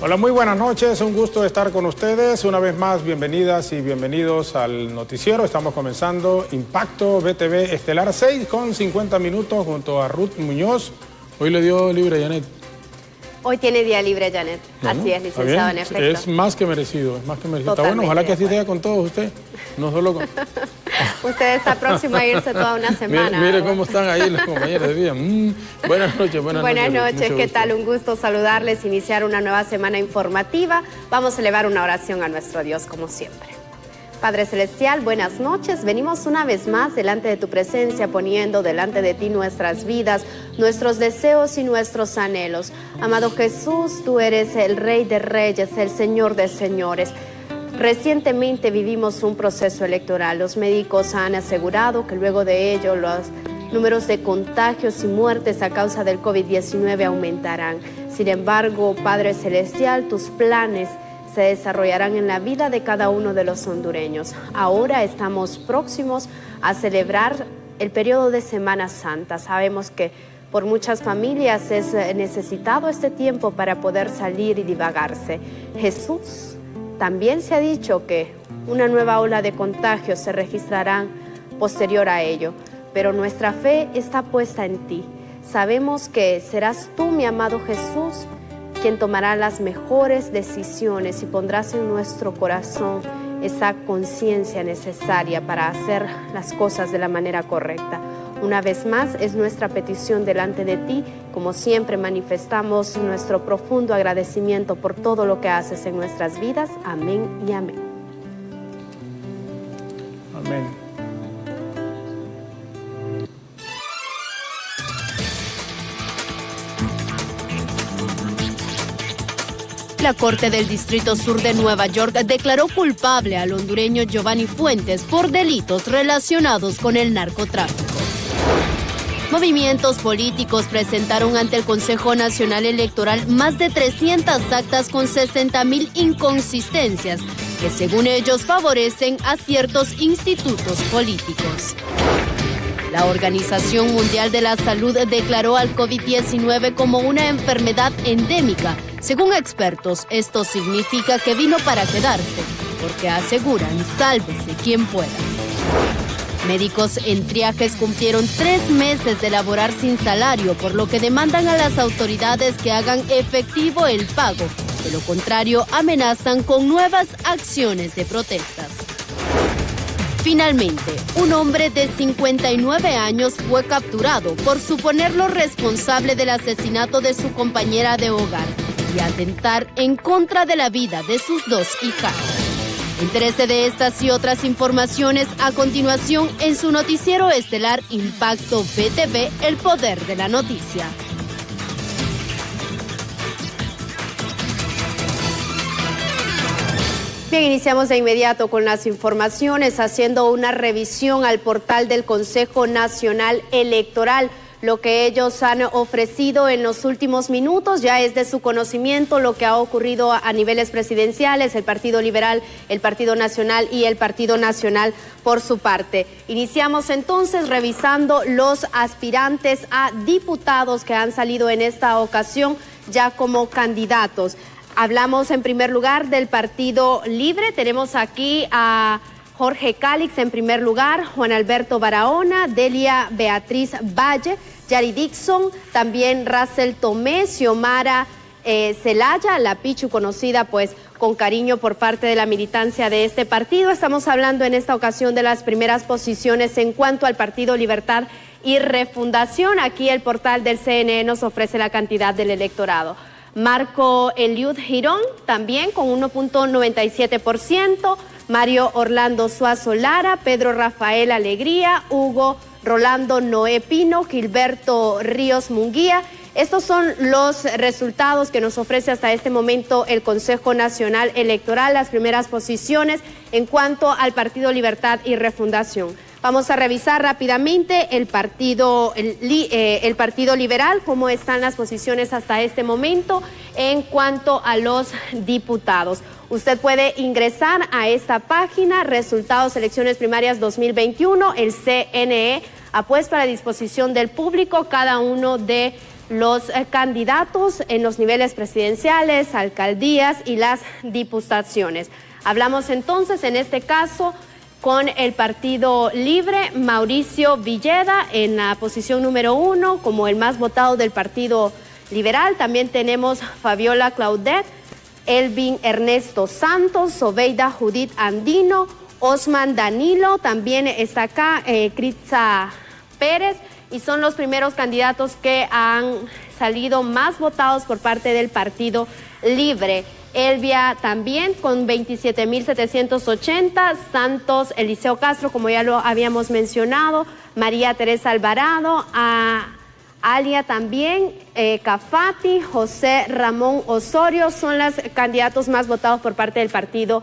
Hola, muy buenas noches, un gusto estar con ustedes. Una vez más, bienvenidas y bienvenidos al noticiero. Estamos comenzando Impacto BTV Estelar 6 con 50 minutos junto a Ruth Muñoz. Hoy le dio libre a Janet. Hoy tiene día libre, Janet. Bueno, así es, licenciado, en efecto. Es más que merecido, es más que merecido. Está bueno, ojalá que así sea con todos usted, no solo con... Usted está próximo a irse toda una semana. Mire cómo están ahí los compañeros de día. Buenas noches, buenas noches. Buenas noches, ¿qué tal? Un gusto saludarles, iniciar una nueva semana informativa. Vamos a elevar una oración a nuestro Dios, como siempre. Padre Celestial, buenas noches. Venimos una vez más delante de tu presencia, poniendo delante de ti nuestras vidas, nuestros deseos y nuestros anhelos. Amado Jesús, tú eres el Rey de Reyes, el Señor de Señores. Recientemente vivimos un proceso electoral. Los médicos han asegurado que luego de ello los números de contagios y muertes a causa del COVID-19 aumentarán. Sin embargo, Padre Celestial, tus planes se desarrollarán en la vida de cada uno de los hondureños. Ahora estamos próximos a celebrar el periodo de Semana Santa. Sabemos que por muchas familias es necesitado este tiempo para poder salir y divagarse. Jesús, también se ha dicho que una nueva ola de contagios se registrarán posterior a ello, pero nuestra fe está puesta en ti. Sabemos que serás tú, mi amado Jesús, quien tomará las mejores decisiones y pondrás en nuestro corazón esa conciencia necesaria para hacer las cosas de la manera correcta. Una vez más, es nuestra petición delante de ti. Como siempre, manifestamos nuestro profundo agradecimiento por todo lo que haces en nuestras vidas. Amén y amén. Amén. La Corte del Distrito Sur de Nueva York declaró culpable al hondureño Giovanni Fuentes por delitos relacionados con el narcotráfico. Movimientos políticos presentaron ante el Consejo Nacional Electoral más de 300 actas con 60,000 inconsistencias que, según ellos, favorecen a ciertos institutos políticos. La Organización Mundial de la Salud declaró al COVID-19 como una enfermedad endémica. Según expertos, esto significa que vino para quedarse, porque aseguran, sálvese quien pueda. Médicos en Triajes cumplieron 3 meses de laborar sin salario, por lo que demandan a las autoridades que hagan efectivo el pago. De lo contrario, amenazan con nuevas acciones de protestas. Finalmente, un hombre de 59 años fue capturado por suponerlo responsable del asesinato de su compañera de hogar y atentar en contra de la vida de sus 2 hijas. Entérese de estas y otras informaciones a continuación en su noticiero estelar Impacto BTV, el poder de la noticia. Bien, iniciamos de inmediato con las informaciones, haciendo una revisión al portal del Consejo Nacional Electoral. Lo que ellos han ofrecido en los últimos minutos ya es de su conocimiento lo que ha ocurrido a niveles presidenciales, el Partido Liberal, el Partido Nacional y el Partido Nacional por su parte. Iniciamos entonces revisando los aspirantes a diputados que han salido en esta ocasión ya como candidatos. Hablamos en primer lugar del Partido Libre. Tenemos aquí a Jorge Cálix en primer lugar, Juan Alberto Barahona, Delia Beatriz Valle, Yari Dixon, también Russell Tomé, Xiomara Celaya, la Pichu, conocida pues con cariño por parte de la militancia de este partido. Estamos hablando en esta ocasión de las primeras posiciones en cuanto al Partido Libertad y Refundación. Aquí el portal del CNE nos ofrece la cantidad del electorado. Marco Eliud Girón, también con 1.97%, Mario Orlando Suazo Lara, Pedro Rafael Alegría, Hugo Rolando Noé Pino, Gilberto Ríos Munguía. Estos son los resultados que nos ofrece hasta este momento el Consejo Nacional Electoral, las primeras posiciones en cuanto al Partido Libertad y Refundación. Vamos a revisar rápidamente el Partido Liberal, cómo están las posiciones hasta este momento en cuanto a los diputados. Usted puede ingresar a esta página, resultados elecciones primarias 2021, el CNE ha puesto a la disposición del público cada uno de los candidatos en los niveles presidenciales, alcaldías y las diputaciones. Hablamos entonces, en este caso, con el Partido Libre, Mauricio Villeda en la posición número 1 como el más votado del Partido Liberal. También tenemos Fabiola Claudet, Elvin Ernesto Santos, Sobeida Judith Andino, Osman Danilo, también está acá Critza Pérez, y son los primeros candidatos que han salido más votados por parte del Partido Libre. Elvia también con 27.780, Santos Eliseo Castro, como ya lo habíamos mencionado, María Teresa Alvarado, Alia también, Cafati, José Ramón Osorio, son los candidatos más votados por parte del Partido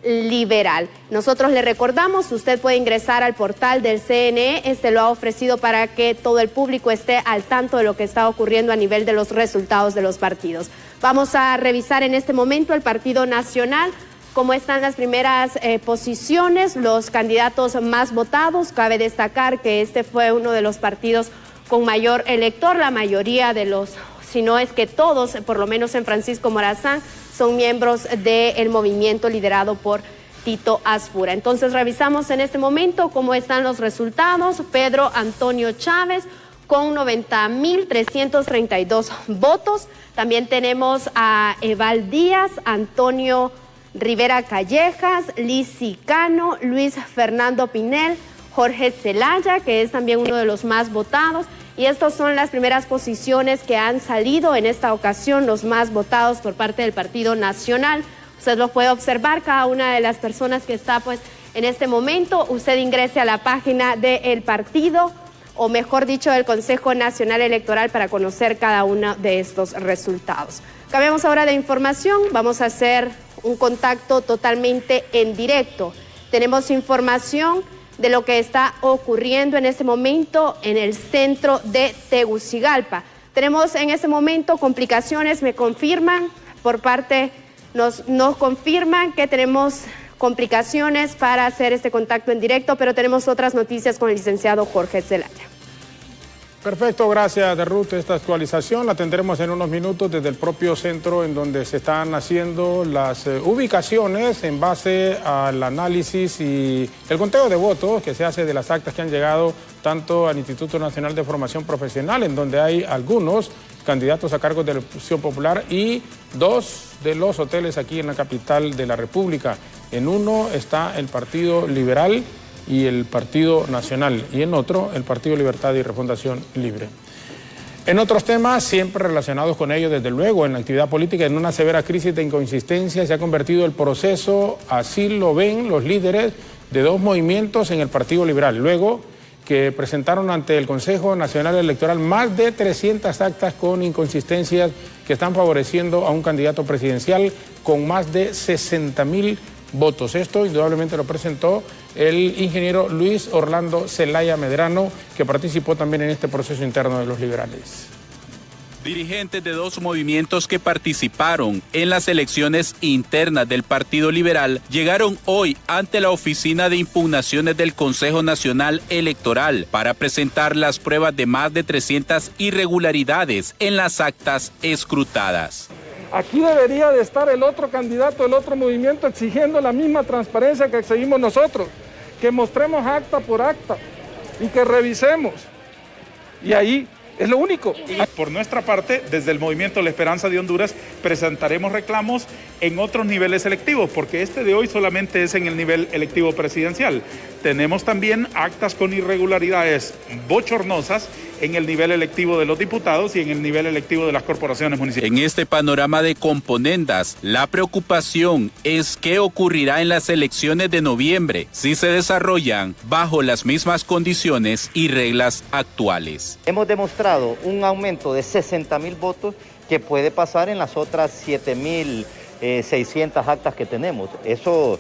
Liberal. Nosotros le recordamos, usted puede ingresar al portal del CNE, lo ha ofrecido para que todo el público esté al tanto de lo que está ocurriendo a nivel de los resultados de los partidos. Vamos a revisar en este momento el Partido Nacional, cómo están las primeras posiciones, los candidatos más votados. Cabe destacar que este fue uno de los partidos con mayor elector, la mayoría de los, si no es que todos, por lo menos en Francisco Morazán, son miembros del movimiento liderado por Tito Aspura. Entonces revisamos en este momento cómo están los resultados. Pedro Antonio Chávez con 90.332 votos. También tenemos a Eval Díaz, Antonio Rivera Callejas, Lizy Cano, Luis Fernando Pinel, Jorge Zelaya, que es también uno de los más votados. Y estas son las primeras posiciones que han salido en esta ocasión, los más votados por parte del Partido Nacional. Usted lo puede observar, cada una de las personas que está pues en este momento. Usted ingrese a la página del partido, o mejor dicho, del Consejo Nacional Electoral, para conocer cada uno de estos resultados. Cambiamos ahora de información, vamos a hacer un contacto totalmente en directo. Tenemos información de lo que está ocurriendo en este momento en el centro de Tegucigalpa. Tenemos en este momento complicaciones, me confirman por parte, nos confirman que tenemos complicaciones para hacer este contacto en directo, pero tenemos otras noticias con el licenciado Jorge Zelaya. Perfecto, gracias Ruth. Esta actualización la tendremos en unos minutos desde el propio centro en donde se están haciendo las ubicaciones en base al análisis y el conteo de votos que se hace de las actas que han llegado tanto al Instituto Nacional de Formación Profesional, en donde hay algunos candidatos a cargos de la Elección Popular, y 2 de los hoteles aquí en la capital de la República. En uno está el Partido Liberal y el Partido Nacional, y en otro el Partido Libertad y Refundación Libre. En otros temas, siempre relacionados con ello, desde luego, en la actividad política, en una severa crisis de inconsistencia se ha convertido el proceso, así lo ven los líderes de 2 movimientos en el Partido Liberal, luego que presentaron ante el Consejo Nacional Electoral más de 300 actas con inconsistencias que están favoreciendo a un candidato presidencial con más de 60.000 votos. Esto indudablemente lo presentó el ingeniero Luis Orlando Zelaya Medrano, que participó también en este proceso interno de los liberales. Dirigentes de 2 movimientos que participaron en las elecciones internas del Partido Liberal llegaron hoy ante la Oficina de Impugnaciones del Consejo Nacional Electoral para presentar las pruebas de más de 300 irregularidades en las actas escrutadas. Aquí debería de estar el otro candidato del otro movimiento exigiendo la misma transparencia que exigimos nosotros, que mostremos acta por acta y que revisemos. Y ahí es lo único. Por nuestra parte, desde el Movimiento La Esperanza de Honduras, presentaremos reclamos en otros niveles electivos, porque este de hoy solamente es en el nivel electivo presidencial. Tenemos también actas con irregularidades bochornosas en el nivel electivo de los diputados y en el nivel electivo de las corporaciones municipales. En este panorama de componendas, la preocupación es qué ocurrirá en las elecciones de noviembre si se desarrollan bajo las mismas condiciones y reglas actuales. Hemos demostrado un aumento de 60.000 votos que puede pasar en las otras 7.600 actas que tenemos. Eso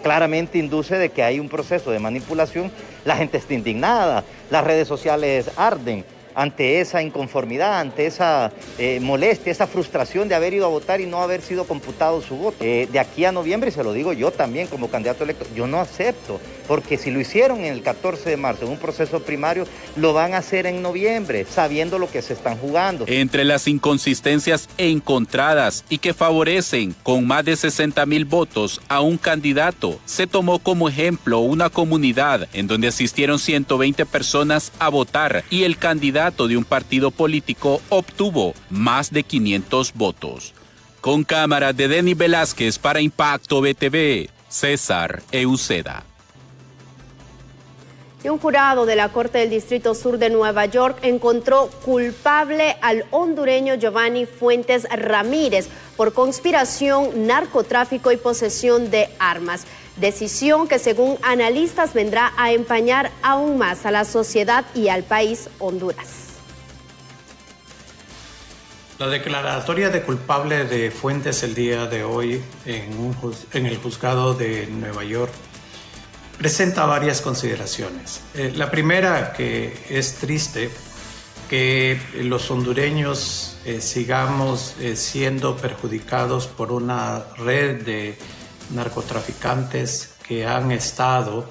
claramente induce de que hay un proceso de manipulación. La gente está indignada, las redes sociales arden ante esa inconformidad, ante esa molestia, esa frustración de haber ido a votar y no haber sido computado su voto. De aquí a noviembre, y se lo digo yo también como candidato electo, yo no acepto porque si lo hicieron en el 14 de marzo en un proceso primario, lo van a hacer en noviembre, sabiendo lo que se están jugando. Entre las inconsistencias encontradas y que favorecen con más de 60,000 votos a un candidato, se tomó como ejemplo una comunidad en donde asistieron 120 personas a votar y el candidato de un partido político obtuvo más de 500 votos. Con cámara de Denis Velázquez para Impacto BTV, César Euceda. Y un jurado de la Corte del Distrito Sur de Nueva York encontró culpable al hondureño Giovanni Fuentes Ramírez por conspiración, narcotráfico y posesión de armas. Decisión que, según analistas, vendrá a empañar aún más a la sociedad y al país Honduras. La declaratoria de culpable de Fuentes el día de hoy en el juzgado de Nueva York presenta varias consideraciones. La primera, que es triste que los hondureños sigamos siendo perjudicados por una red de narcotraficantes que han estado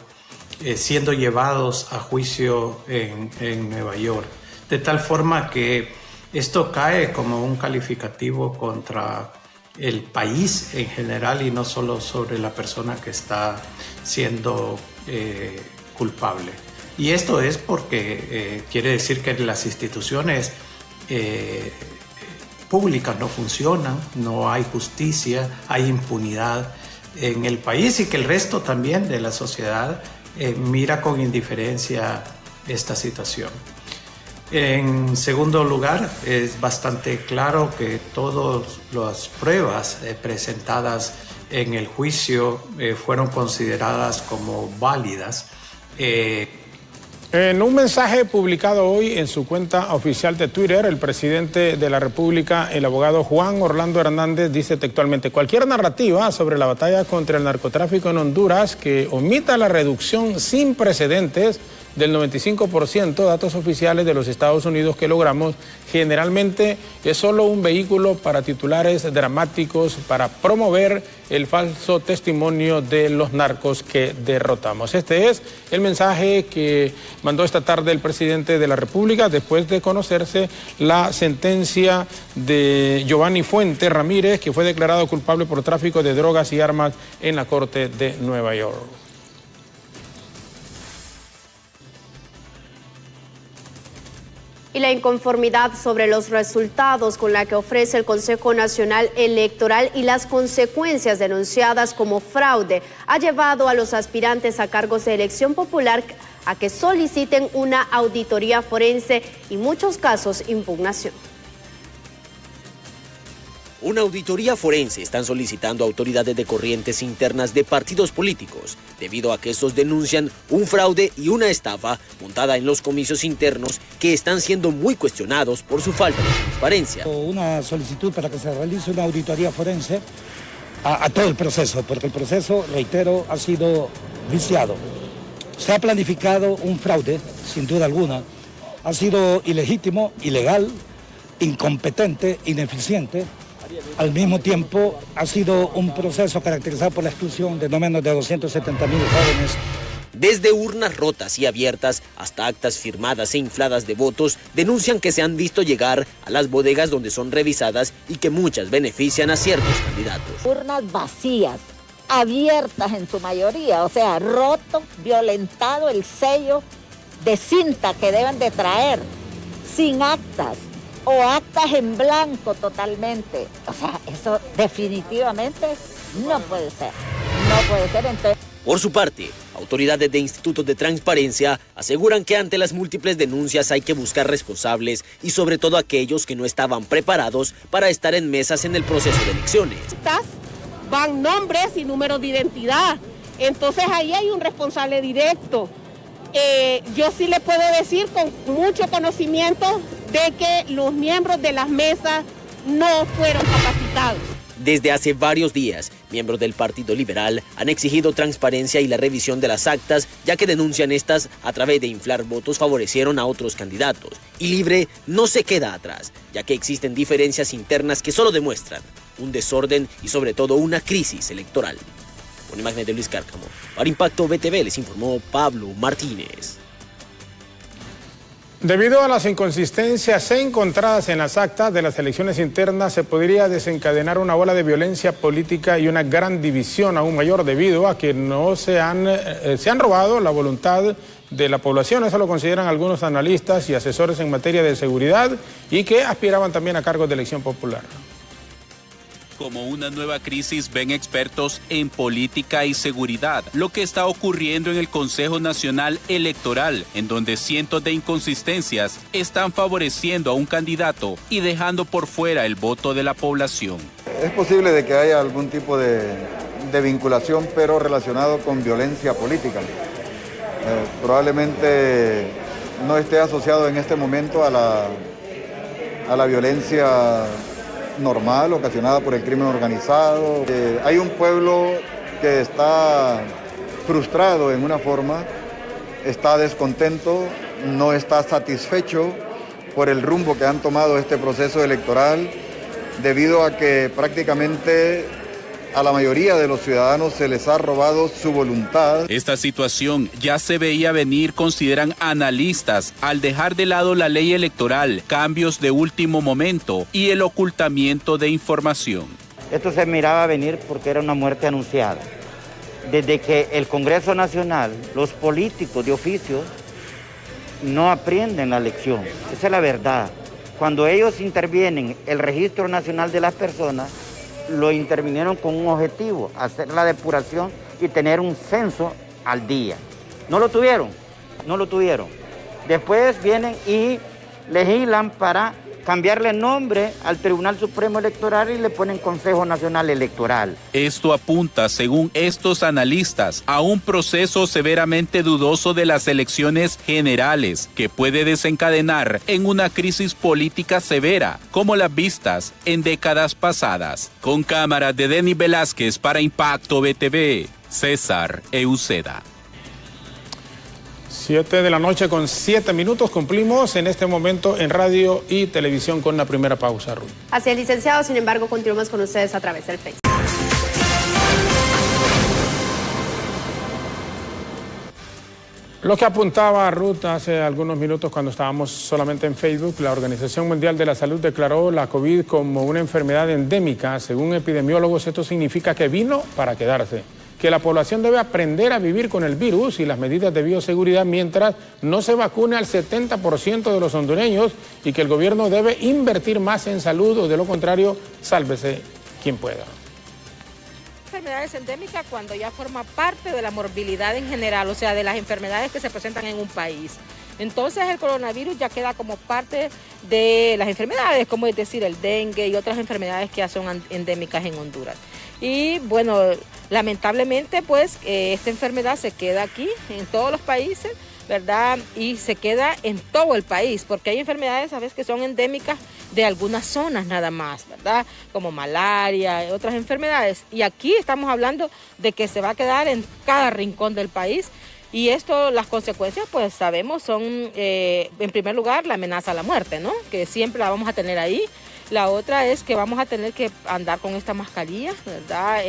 siendo llevados a juicio en Nueva York, de tal forma que esto cae como un calificativo contra el país en general y no solo sobre la persona que está siendo culpable. Y esto es porque quiere decir que las instituciones públicas no funcionan, no hay justicia, hay impunidad en el país y que el resto también de la sociedad mira con indiferencia esta situación. En segundo lugar, es bastante claro que todas las pruebas presentadas en el juicio fueron consideradas como válidas. En un mensaje publicado hoy en su cuenta oficial de Twitter, el presidente de la República, el abogado Juan Orlando Hernández, dice textualmente: cualquier narrativa sobre la batalla contra el narcotráfico en Honduras que omita la reducción sin precedentes del 95%, datos oficiales de los Estados Unidos que logramos, generalmente es solo un vehículo para titulares dramáticos para promover el falso testimonio de los narcos que derrotamos. Este es el mensaje que mandó esta tarde el presidente de la República después de conocerse la sentencia de Giovanni Fuentes Ramírez, que fue declarado culpable por tráfico de drogas y armas en la Corte de Nueva York. Y la inconformidad sobre los resultados con la que ofrece el Consejo Nacional Electoral y las consecuencias denunciadas como fraude ha llevado a los aspirantes a cargos de elección popular a que soliciten una auditoría forense y en muchos casos impugnación. Una auditoría forense están solicitando autoridades de corrientes internas de partidos políticos, debido a que estos denuncian un fraude y una estafa montada en los comicios internos que están siendo muy cuestionados por su falta de transparencia. Una solicitud para que se realice una auditoría forense a todo el proceso, porque el proceso, reitero, ha sido viciado. Se ha planificado un fraude, sin duda alguna, ha sido ilegítimo, ilegal, incompetente, ineficiente. Al mismo tiempo, ha sido un proceso caracterizado por la exclusión de no menos de 270,000 jóvenes. Desde urnas rotas y abiertas hasta actas firmadas e infladas de votos, denuncian que se han visto llegar a las bodegas donde son revisadas y que muchas benefician a ciertos candidatos. Urnas vacías, abiertas en su mayoría, o sea, roto, violentado el sello de cinta que deben de traer, sin actas. O actas en blanco totalmente. O sea, eso definitivamente no puede ser. No puede ser. Entonces... Por su parte, autoridades de institutos de transparencia aseguran que ante las múltiples denuncias hay que buscar responsables y sobre todo aquellos que no estaban preparados para estar en mesas en el proceso de elecciones. Van nombres y números de identidad. Entonces ahí hay un responsable directo. Yo sí le puedo decir con mucho conocimiento de que los miembros de las mesas no fueron capacitados. Desde hace varios días, miembros del Partido Liberal han exigido transparencia y la revisión de las actas, ya que denuncian estas a través de inflar votos favorecieron a otros candidatos. Y Libre no se queda atrás, ya que existen diferencias internas que solo demuestran un desorden y sobre todo una crisis electoral. Con imágenes de Luis Cárcamo. Para Impacto BTV les informó Pablo Martínez. Debido a las inconsistencias encontradas en las actas de las elecciones internas, se podría desencadenar una ola de violencia política y una gran división aún mayor debido a que no se han robado la voluntad de la población. Eso lo consideran algunos analistas y asesores en materia de seguridad y que aspiraban también a cargos de elección popular. Como una nueva crisis ven expertos en política y seguridad lo que está ocurriendo en el Consejo Nacional Electoral, en donde cientos de inconsistencias están favoreciendo a un candidato y dejando por fuera el voto de la población. Es posible de que haya algún tipo de vinculación, pero relacionado con violencia política. Probablemente no esté asociado en este momento a la violencia normal ocasionada por el crimen organizado. Hay un pueblo que está frustrado en una forma, está descontento, no está satisfecho por el rumbo que han tomado este proceso electoral, debido a que prácticamente a la mayoría de los ciudadanos se les ha robado su voluntad. Esta situación ya se veía venir, consideran analistas, al dejar de lado la ley electoral, cambios de último momento y el ocultamiento de información. Esto se miraba venir porque era una muerte anunciada. Desde que el Congreso Nacional, los políticos de oficio, no aprenden la lección. Esa es la verdad. Cuando ellos intervienen el Registro Nacional de las Personas, lo intervinieron con un objetivo, hacer la depuración y tener un censo al día. No lo tuvieron. Después vienen y legislan para cambiarle nombre al Tribunal Supremo Electoral y le ponen Consejo Nacional Electoral. Esto apunta, según estos analistas, a un proceso severamente dudoso de las elecciones generales que puede desencadenar en una crisis política severa, como las vistas en décadas pasadas. Con cámaras de Denis Velázquez para Impacto BTV, César Euceda. 7 de la noche con 7 minutos. Cumplimos en este momento en radio y televisión con la primera pausa, Ruth. Así es, licenciado. Sin embargo, continuamos con ustedes a través del Facebook. Lo que apuntaba Ruth hace algunos minutos cuando estábamos solamente en Facebook, la Organización Mundial de la Salud declaró la COVID como una enfermedad endémica. Según epidemiólogos, esto significa que vino para quedarse, que la población debe aprender a vivir con el virus y las medidas de bioseguridad mientras no se vacune al 70% de los hondureños y que el gobierno debe invertir más en salud o de lo contrario, sálvese quien pueda. Enfermedades endémicas cuando ya forma parte de la morbilidad en general, o sea, de las enfermedades que se presentan en un país. Entonces el coronavirus ya queda como parte de las enfermedades, como es decir, el dengue y otras enfermedades que ya son endémicas en Honduras. Y bueno, lamentablemente pues esta enfermedad se queda aquí en todos los países, ¿verdad? Y se queda en todo el país, porque hay enfermedades a veces que son endémicas de algunas zonas nada más, ¿verdad? Como malaria y otras enfermedades. Y aquí estamos hablando de que se va a quedar en cada rincón del país. Y esto, las consecuencias, pues sabemos, son en primer lugar la amenaza a la muerte, ¿no? Que siempre la vamos a tener ahí. La otra es que vamos a tener que andar con esta mascarilla, ¿verdad?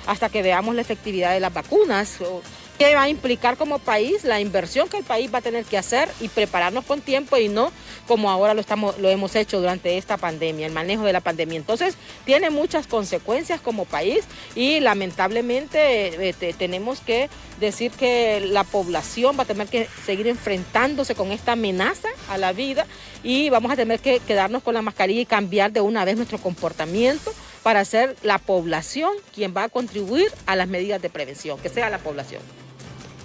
Hasta que veamos la efectividad de las vacunas. ¿Qué va a implicar como país? La inversión que el país va a tener que hacer y prepararnos con tiempo y no como ahora lo hemos hecho durante esta pandemia, el manejo de la pandemia. Entonces, tiene muchas consecuencias como país y lamentablemente tenemos que decir que la población va a tener que seguir enfrentándose con esta amenaza a la vida y vamos a tener que quedarnos con la mascarilla y cambiar de una vez nuestro comportamiento para ser la población quien va a contribuir a las medidas de prevención, que sea la población.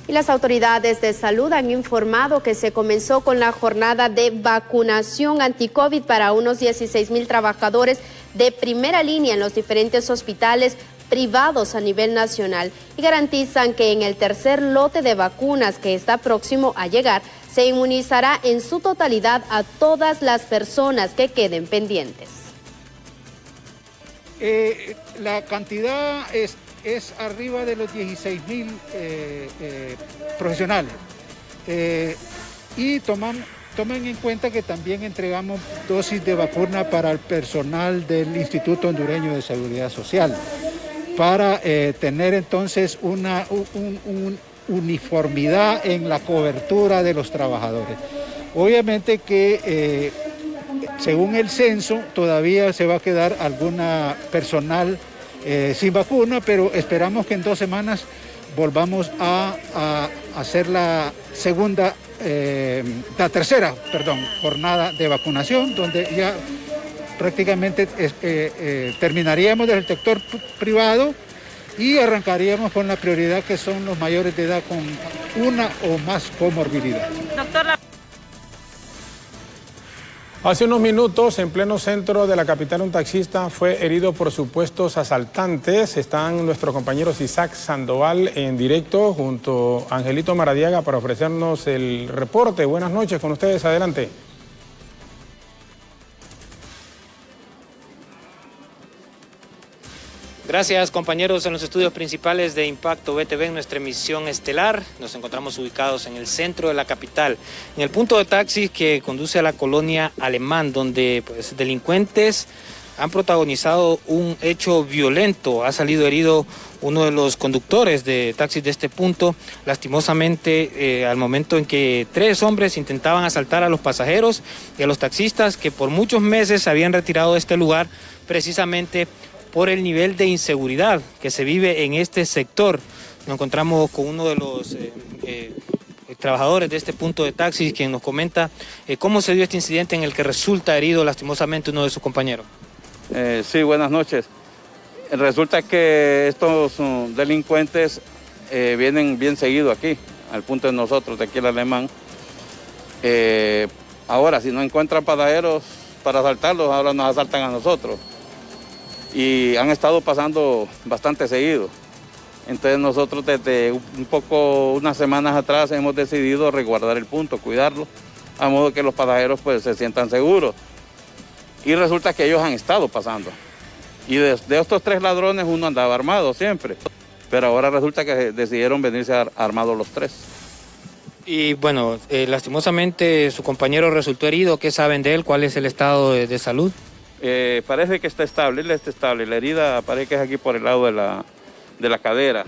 Y las autoridades de salud han informado que se comenzó con la jornada de vacunación anti-COVID para unos 16,000 trabajadores de primera línea en los diferentes hospitales privados a nivel nacional y garantizan que en el tercer lote de vacunas que está próximo a llegar se inmunizará en su totalidad a todas las personas que queden pendientes. La cantidad es arriba de los 16,000 profesionales. Y tomen en cuenta que también entregamos dosis de vacuna para el personal del Instituto Hondureño de Seguridad Social. para tener entonces una uniformidad en la cobertura de los trabajadores. Obviamente que según el censo todavía se va a quedar alguna personal sin vacuna, pero esperamos que en 2 semanas volvamos a hacer la tercera jornada de vacunación, donde ya prácticamente terminaríamos del sector privado y arrancaríamos con la prioridad que son los mayores de edad con una o más comorbilidad. Doctor, hace unos minutos, en pleno centro de la capital, un taxista fue herido por supuestos asaltantes. Están nuestros compañeros Isaac Sandoval en directo junto a Angelito Maradiaga para ofrecernos el reporte. Buenas noches con ustedes, adelante. Gracias, compañeros, en los estudios principales de Impacto BTV en nuestra emisión estelar. Nos encontramos ubicados en el centro de la capital, en el punto de taxis que conduce a la colonia Alemán, donde delincuentes han protagonizado un hecho violento. Ha salido herido uno de los conductores de taxis de este punto, lastimosamente al momento en que 3 hombres intentaban asaltar a los pasajeros y a los taxistas que por muchos meses se habían retirado de este lugar precisamente por el nivel de inseguridad que se vive en este sector. Nos encontramos con uno de los trabajadores de este punto de taxis, quien nos comenta cómo se dio este incidente en el que resulta herido lastimosamente uno de sus compañeros. Sí, buenas noches. Resulta que estos delincuentes vienen bien seguido aquí, al punto de nosotros, de aquí el Alemán. Ahora, si no encuentran pasajeros para asaltarlos, ahora nos asaltan a nosotros. Y han estado pasando bastante seguido. Entonces nosotros desde unas semanas atrás hemos decidido resguardar el punto, cuidarlo, a modo que los pasajeros pues se sientan seguros. Y resulta que ellos han estado pasando. Y de estos 3 ladrones uno andaba armado siempre, pero ahora resulta que decidieron venirse armados los 3. Y bueno, lastimosamente su compañero resultó herido. ¿Qué saben de él? ¿Cuál es el estado de salud? Parece que está estable, él está estable. La herida parece que es aquí por el lado de la cadera,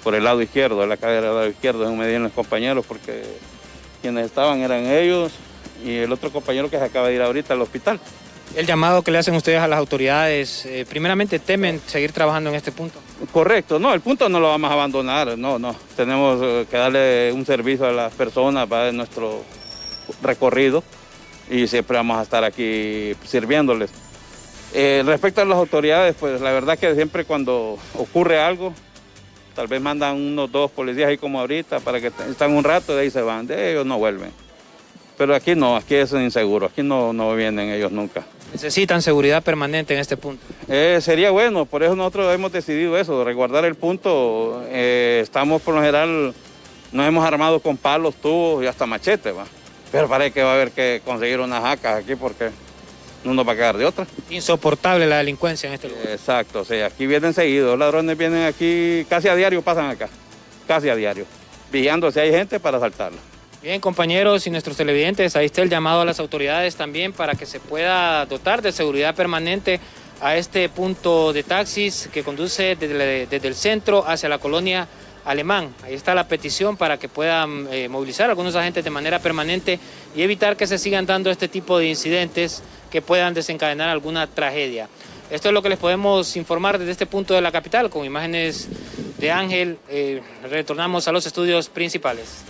por el lado izquierdo, de la cadera del lado izquierdo, según me dieron los compañeros, porque quienes estaban eran ellos y el otro compañero que se acaba de ir ahorita al hospital. El llamado que le hacen ustedes a las autoridades, primeramente temen seguir trabajando en este punto. Correcto, no, el punto no lo vamos a abandonar, no. Tenemos que darle un servicio a las personas para nuestro recorrido y siempre vamos a estar aquí sirviéndoles. Respecto a las autoridades, pues la verdad que siempre cuando ocurre algo, tal vez mandan unos 2 policías ahí como ahorita para que están un rato y de ahí se van, de ellos no vuelven. Pero aquí no, aquí es inseguro, aquí no vienen ellos nunca. ¿Necesitan seguridad permanente en este punto? Sería bueno, por eso nosotros hemos decidido eso, resguardar el punto. Estamos por lo general, nos hemos armado con palos, tubos y hasta machetes, ¿va? Pero parece que va a haber que conseguir unas jacas aquí porque no nos va a quedar de otra. Insoportable la delincuencia en este lugar. Exacto, sí, aquí vienen seguidos, los ladrones vienen aquí, casi a diario pasan acá, casi a diario, vigilando si hay gente para asaltarla. Bien, compañeros y nuestros televidentes, ahí está el llamado a las autoridades también para que se pueda dotar de seguridad permanente a este punto de taxis que conduce desde el centro hacia la colonia Alemán. Ahí está la petición para que puedan movilizar a algunos agentes de manera permanente y evitar que se sigan dando este tipo de incidentes que puedan desencadenar alguna tragedia. Esto es lo que les podemos informar desde este punto de la capital, con imágenes de Ángel. Retornamos a los estudios principales.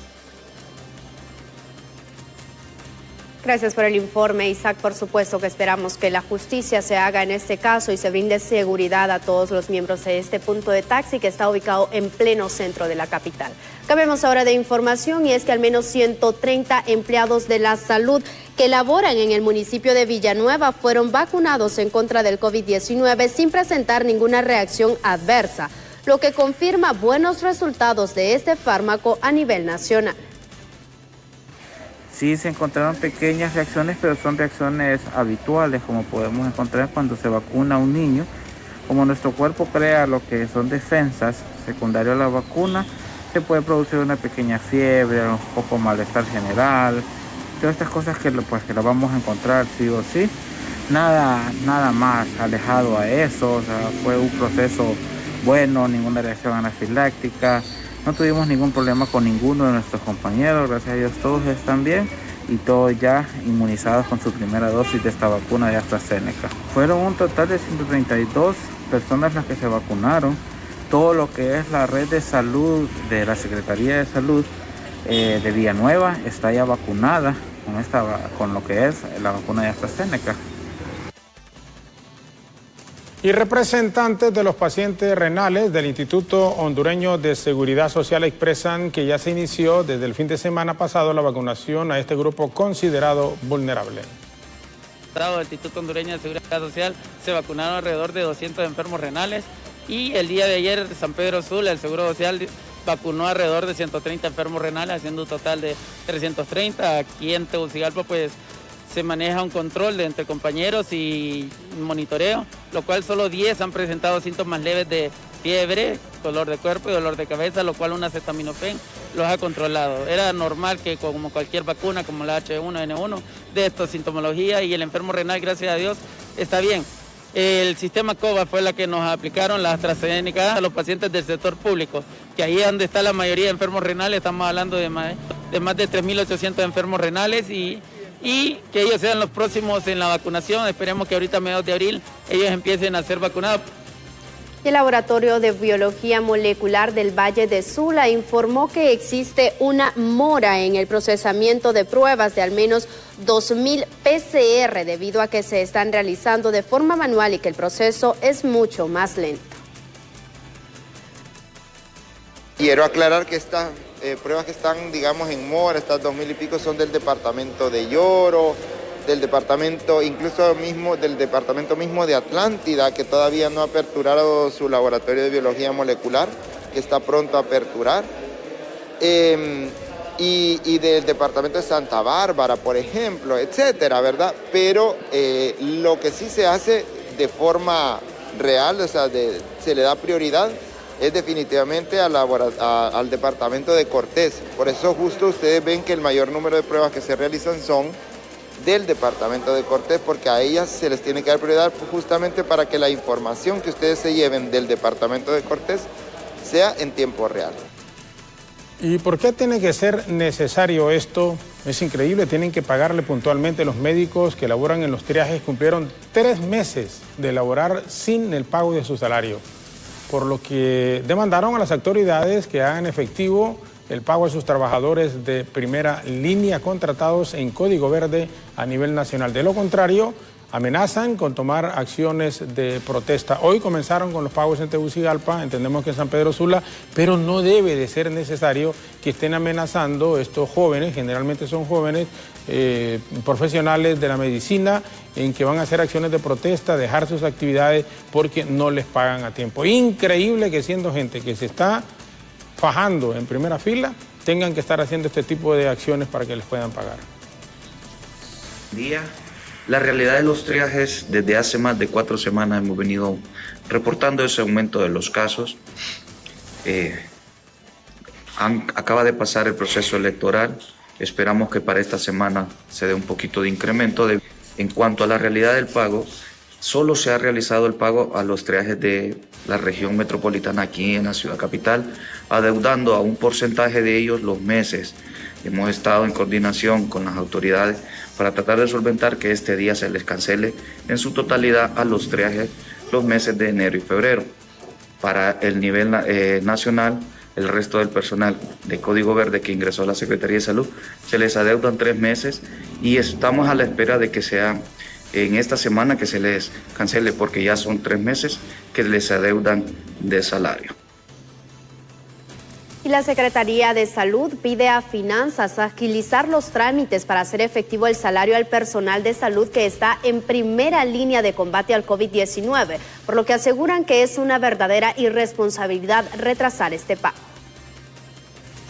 Gracias por el informe, Isaac. Por supuesto que esperamos que la justicia se haga en este caso y se brinde seguridad a todos los miembros de este punto de taxi que está ubicado en pleno centro de la capital. Cambiemos ahora de información y es que al menos 130 empleados de la salud que laboran en el municipio de Villanueva fueron vacunados en contra del COVID-19 sin presentar ninguna reacción adversa, lo que confirma buenos resultados de este fármaco a nivel nacional. Sí se encontraron pequeñas reacciones, pero son reacciones habituales, como podemos encontrar cuando se vacuna a un niño. Como nuestro cuerpo crea lo que son defensas secundarias a la vacuna, se puede producir una pequeña fiebre, un poco malestar general, todas estas cosas que las vamos a encontrar sí o sí. nada más alejado a eso, o sea, fue un proceso bueno, ninguna reacción anafiláctica, no tuvimos ningún problema con ninguno de nuestros compañeros, gracias a Dios todos están bien y todos ya inmunizados con su primera dosis de esta vacuna de AstraZeneca. Fueron un total de 132 personas las que se vacunaron. Todo lo que es la red de salud de la Secretaría de Salud de Villanueva está ya vacunada con lo que es la vacuna de AstraZeneca. Y representantes de los pacientes renales del Instituto Hondureño de Seguridad Social expresan que ya se inició desde el fin de semana pasado la vacunación a este grupo considerado vulnerable. El Instituto Hondureño de Seguridad Social se vacunaron alrededor de 200 enfermos renales y el día de ayer San Pedro Sula, el Seguro Social, vacunó alrededor de 130 enfermos renales, haciendo un total de 330. Aquí en Tegucigalpa pues se maneja un control entre compañeros y monitoreo, lo cual solo 10 han presentado síntomas leves de fiebre, dolor de cuerpo y dolor de cabeza, lo cual un acetaminofén los ha controlado. Era normal que como cualquier vacuna, como la H1N1, de esta sintomología, y el enfermo renal, gracias a Dios, está bien. El sistema COVAX fue la que nos aplicaron la AstraZeneca a los pacientes del sector público, que ahí es donde está la mayoría de enfermos renales. Estamos hablando de más de 3.800 enfermos renales y que ellos sean los próximos en la vacunación. Esperemos que ahorita a mediados de abril ellos empiecen a ser vacunados. El Laboratorio de Biología Molecular del Valle de Sula informó que existe una mora en el procesamiento de pruebas de al menos 2.000 PCR debido a que se están realizando de forma manual y que el proceso es mucho más lento. Quiero aclarar que estas pruebas que están, digamos, en mora, estas 2.000 y pico, son del departamento de Lloro, del departamento, incluso del departamento mismo de Atlántida, que todavía no ha aperturado su laboratorio de biología molecular, que está pronto a aperturar, y del departamento de Santa Bárbara, por ejemplo, etcétera, ¿verdad? Pero lo que sí se hace de forma real, o sea, se le da prioridad, es definitivamente al departamento de Cortés. Por eso justo ustedes ven que el mayor número de pruebas que se realizan son del departamento de Cortés, porque a ellas se les tiene que dar prioridad justamente para que la información que ustedes se lleven del departamento de Cortés sea en tiempo real. ¿Y por qué tiene que ser necesario esto? Es increíble, tienen que pagarle puntualmente. Los médicos que laboran en los triajes cumplieron 3 meses de laborar sin el pago de su salario, por lo que demandaron a las autoridades que hagan efectivo el pago a sus trabajadores de primera línea contratados en Código Verde a nivel nacional. De lo contrario, amenazan con tomar acciones de protesta. Hoy comenzaron con los pagos en Tegucigalpa, entendemos que en San Pedro Sula, pero no debe de ser necesario que estén amenazando estos jóvenes, generalmente son jóvenes profesionales de la medicina, en que van a hacer acciones de protesta, dejar sus actividades porque no les pagan a tiempo. Increíble que siendo gente que se está fajando en primera fila, tengan que estar haciendo este tipo de acciones para que les puedan pagar. La realidad de los triajes, desde hace más de 4 semanas hemos venido reportando ese aumento de los casos. Acaba de pasar el proceso electoral, esperamos que para esta semana se dé un poquito de incremento. En cuanto a la realidad del pago, solo se ha realizado el pago a los triajes de la región metropolitana aquí en la ciudad capital, adeudando a un porcentaje de ellos los meses. Hemos estado en coordinación con las autoridades para tratar de solventar que este día se les cancele en su totalidad a los triajes los meses de enero y febrero. Para el nivel nacional, el resto del personal de Código Verde que ingresó a la Secretaría de Salud se les adeudan 3 meses y estamos a la espera de que sea en esta semana que se les cancele, porque ya son 3 meses que les adeudan de salario. Y la Secretaría de Salud pide a Finanzas agilizar los trámites para hacer efectivo el salario al personal de salud que está en primera línea de combate al COVID-19, por lo que aseguran que es una verdadera irresponsabilidad retrasar este pago.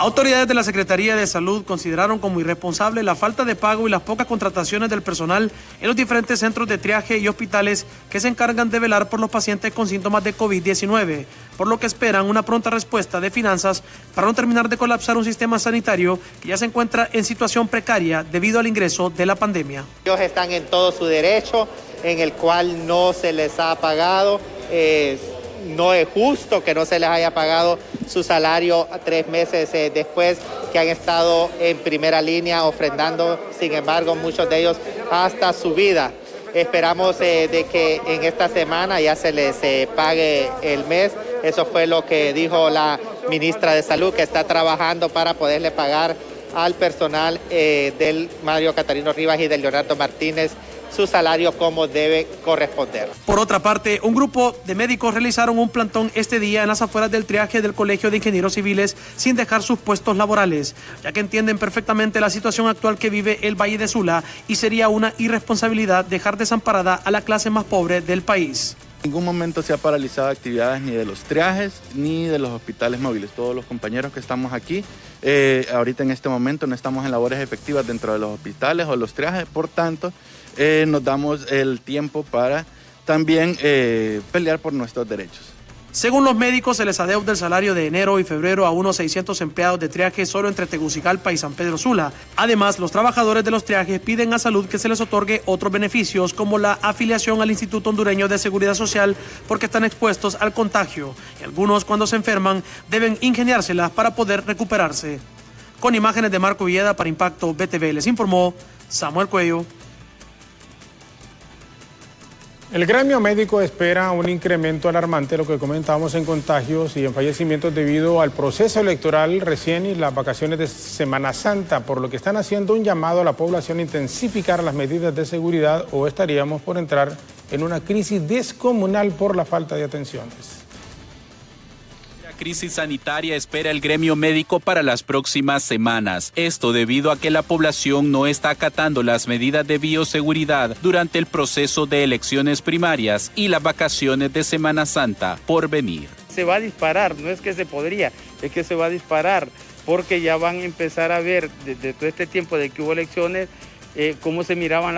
Autoridades de la Secretaría de Salud consideraron como irresponsable la falta de pago y las pocas contrataciones del personal en los diferentes centros de triaje y hospitales que se encargan de velar por los pacientes con síntomas de COVID-19, por lo que esperan una pronta respuesta de finanzas para no terminar de colapsar un sistema sanitario que ya se encuentra en situación precaria debido al ingreso de la pandemia. Ellos están en todo su derecho, en el cual no se les ha pagado. No es justo que no se les haya pagado su salario 3 meses después que han estado en primera línea ofrendando, sin embargo, muchos de ellos hasta su vida. Esperamos de que en esta semana ya se les pague el mes. Eso fue lo que dijo la ministra de Salud, que está trabajando para poderle pagar al personal del Mario Catarino Rivas y del Leonardo Martínez su salario como debe corresponder. Por otra parte, un grupo de médicos realizaron un plantón este día en las afueras del triaje del Colegio de Ingenieros Civiles sin dejar sus puestos laborales, ya que entienden perfectamente la situación actual que vive el Valle de Sula y sería una irresponsabilidad dejar desamparada a la clase más pobre del país. En ningún momento se ha paralizado actividades ni de los triajes ni de los hospitales móviles. Todos los compañeros que estamos aquí, ahorita en este momento no estamos en labores efectivas dentro de los hospitales o los triajes, por tanto, nos damos el tiempo para también pelear por nuestros derechos. Según los médicos, se les adeuda el salario de enero y febrero a unos 600 empleados de triaje solo entre Tegucigalpa y San Pedro Sula. Además, los trabajadores de los triajes piden a Salud que se les otorgue otros beneficios como la afiliación al Instituto Hondureño de Seguridad Social porque están expuestos al contagio y algunos cuando se enferman deben ingeniárselas para poder recuperarse. Con imágenes de Marco Villeda para Impacto BTV les informó Samuel Cuello. El gremio médico espera un incremento alarmante, lo que comentábamos, en contagios y en fallecimientos debido al proceso electoral recién y las vacaciones de Semana Santa, por lo que están haciendo un llamado a la población a intensificar las medidas de seguridad o estaríamos por entrar en una crisis descomunal por la falta de atenciones. Crisis sanitaria espera el gremio médico para las próximas semanas. Esto debido a que la población no está acatando las medidas de bioseguridad durante el proceso de elecciones primarias y las vacaciones de Semana Santa por venir. Se va a disparar, no es que se podría, es que se va a disparar, porque ya van a empezar a ver desde todo este tiempo de que hubo elecciones, cómo se miraban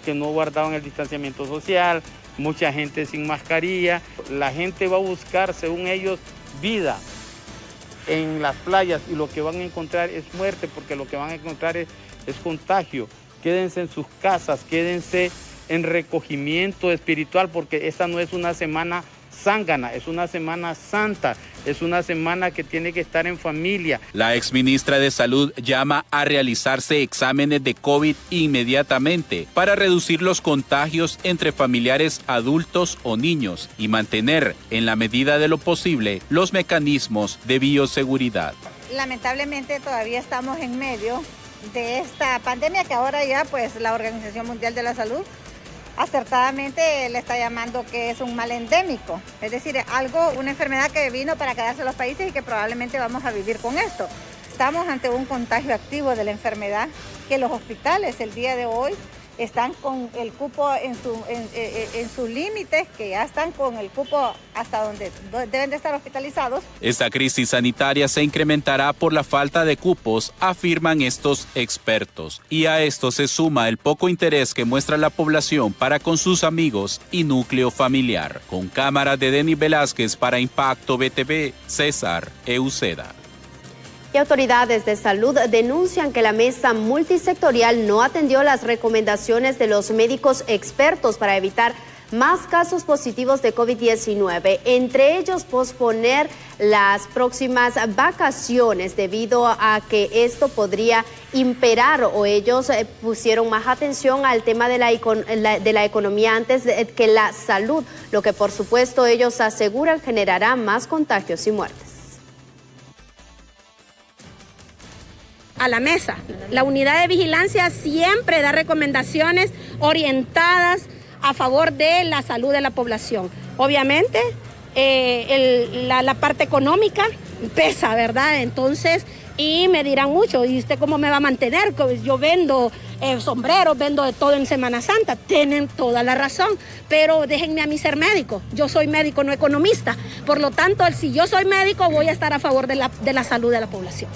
que no guardaban el distanciamiento social, mucha gente sin mascarilla. La gente va a buscar, según ellos, vida en las playas y lo que van a encontrar es muerte, porque lo que van a encontrar es contagio. Quédense en sus casas, quédense en recogimiento espiritual, porque esta no es una semana zángana, es una semana santa, es una semana que tiene que estar en familia. La exministra de Salud llama a realizarse exámenes de COVID inmediatamente para reducir los contagios entre familiares adultos o niños y mantener, en la medida de lo posible, los mecanismos de bioseguridad. Lamentablemente todavía estamos en medio de esta pandemia que ahora ya pues la Organización Mundial de la Salud acertadamente le está llamando que es un mal endémico, es decir, una enfermedad que vino para quedarse en los países y que probablemente vamos a vivir con esto. Estamos ante un contagio activo de la enfermedad que los hospitales el día de hoy están con el cupo en sus límites, que ya están con el cupo hasta donde deben de estar hospitalizados. Esta crisis sanitaria se incrementará por la falta de cupos, afirman estos expertos. Y a esto se suma el poco interés que muestra la población para con sus amigos y núcleo familiar. Con cámara de Denis Velázquez para Impacto BTV, César Euceda. Y autoridades de salud denuncian que la mesa multisectorial no atendió las recomendaciones de los médicos expertos para evitar más casos positivos de COVID-19, entre ellos posponer las próximas vacaciones debido a que esto podría imperar, o ellos pusieron más atención al tema de la economía antes que la salud, lo que por supuesto ellos aseguran generará más contagios y muertes. A la mesa. La unidad de vigilancia siempre da recomendaciones orientadas a favor de la salud de la población. Obviamente, la parte económica pesa, ¿verdad? Entonces, Y me dirán mucho, ¿y usted cómo me va a mantener? Yo vendo sombreros, vendo de todo en Semana Santa. Tienen toda la razón, pero déjenme a mí ser médico. Yo soy médico, no economista. Por lo tanto, si yo soy médico, voy a estar a favor de la salud de la población.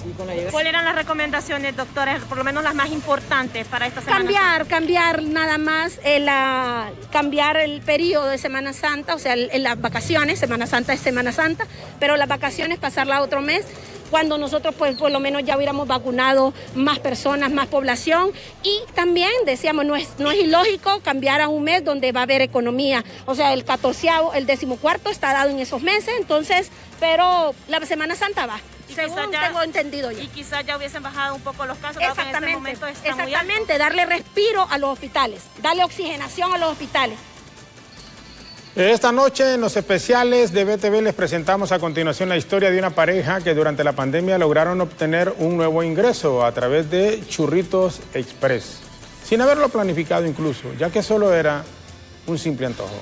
¿Cuáles eran las recomendaciones, doctora, por lo menos las más importantes para esta Semana Santa? Cambiar nada más, cambiar el periodo de Semana Santa, o sea, en las vacaciones, Semana Santa es Semana Santa, pero las vacaciones pasarla a otro mes, cuando nosotros pues por lo menos ya hubiéramos vacunado más personas, más población. Y también decíamos, no es ilógico cambiar a un mes donde va a haber economía, o sea, el 14º, el 14º está dado en esos meses, entonces, pero la Semana Santa va. Según tengo entendido ya. Y quizás ya hubiesen bajado un poco los casos. Exactamente, darle respiro a los hospitales, darle oxigenación a los hospitales. Esta noche en los especiales de BTV les presentamos a continuación la historia de una pareja que durante la pandemia lograron obtener un nuevo ingreso a través de Churritos Express, sin haberlo planificado incluso, ya que solo era un simple antojo.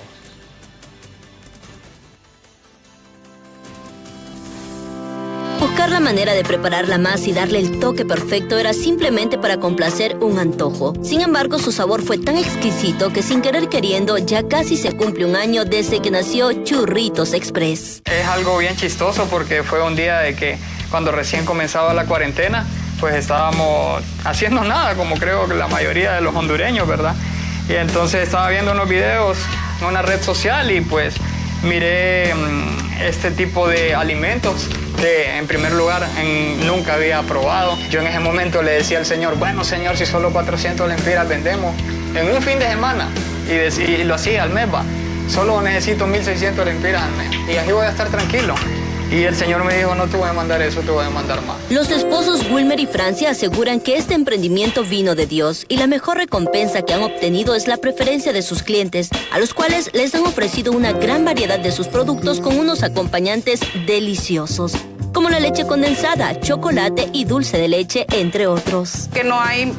Buscar la manera de preparar la masa y darle el toque perfecto era simplemente para complacer un antojo. Sin embargo, su sabor fue tan exquisito que sin querer queriendo ya casi se cumple un año desde que nació Churritos Express. Es algo bien chistoso porque fue un día de que cuando recién comenzaba la cuarentena, pues estábamos haciendo nada, como creo que la mayoría de los hondureños, ¿verdad? Y entonces estaba viendo unos videos en una red social y pues miré este tipo de alimentos que en primer lugar nunca había probado. Yo en ese momento le decía al señor, bueno señor, si solo 400 lempiras vendemos en un fin de semana, y lo hacía al mes, va, solo necesito 1.600 lempiras al mes y así voy a estar tranquilo. Y el señor me dijo, no te voy a mandar eso, te voy a mandar más. Los esposos Wilmer y Francia aseguran que este emprendimiento vino de Dios y la mejor recompensa que han obtenido es la preferencia de sus clientes, a los cuales les han ofrecido una gran variedad de sus productos con unos acompañantes deliciosos, como la leche condensada, chocolate y dulce de leche, entre otros. Que no hay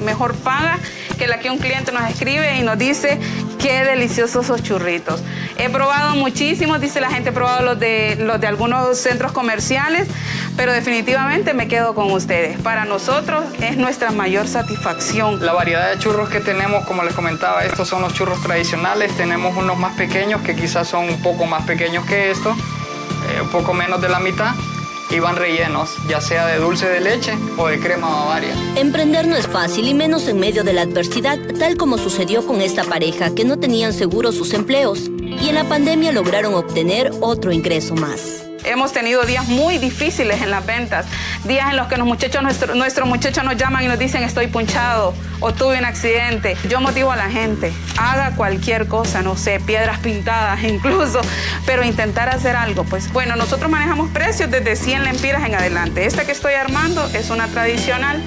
mejor paga que la que un cliente nos escribe y nos dice qué deliciosos esos churritos. He probado muchísimos, dice la gente, he probado los de algunos centros comerciales, pero definitivamente me quedo con ustedes. Para nosotros es nuestra mayor satisfacción. La variedad de churros que tenemos, como les comentaba, estos son los churros tradicionales. Tenemos unos más pequeños que quizás son un poco más pequeños que estos, un poco menos de la mitad. Y van rellenos, ya sea de dulce de leche o de crema Bavaria. Emprender no es fácil y menos en medio de la adversidad, tal como sucedió con esta pareja que no tenían seguros sus empleos y en la pandemia lograron obtener otro ingreso más. Hemos tenido días muy difíciles en las ventas, días en los que nuestros muchachos nos llaman y nos dicen estoy punchado o tuve un accidente. Yo motivo a la gente, haga cualquier cosa, no sé, piedras pintadas incluso, pero intentar hacer algo. Pues bueno, nosotros manejamos precios desde 100 lempiras en adelante. Esta que estoy armando es una tradicional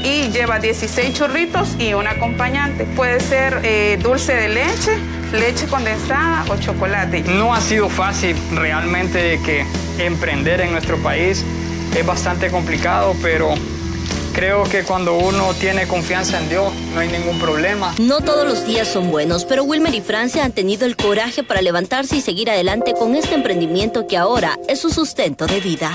y lleva 16 churritos y un acompañante. Puede ser dulce de leche, leche condensada o chocolate. No ha sido fácil realmente que emprender en nuestro país. Es bastante complicado, pero creo que cuando uno tiene confianza en Dios, no hay ningún problema. No todos los días son buenos, pero Wilmer y Francia han tenido el coraje para levantarse y seguir adelante con este emprendimiento que ahora es su sustento de vida.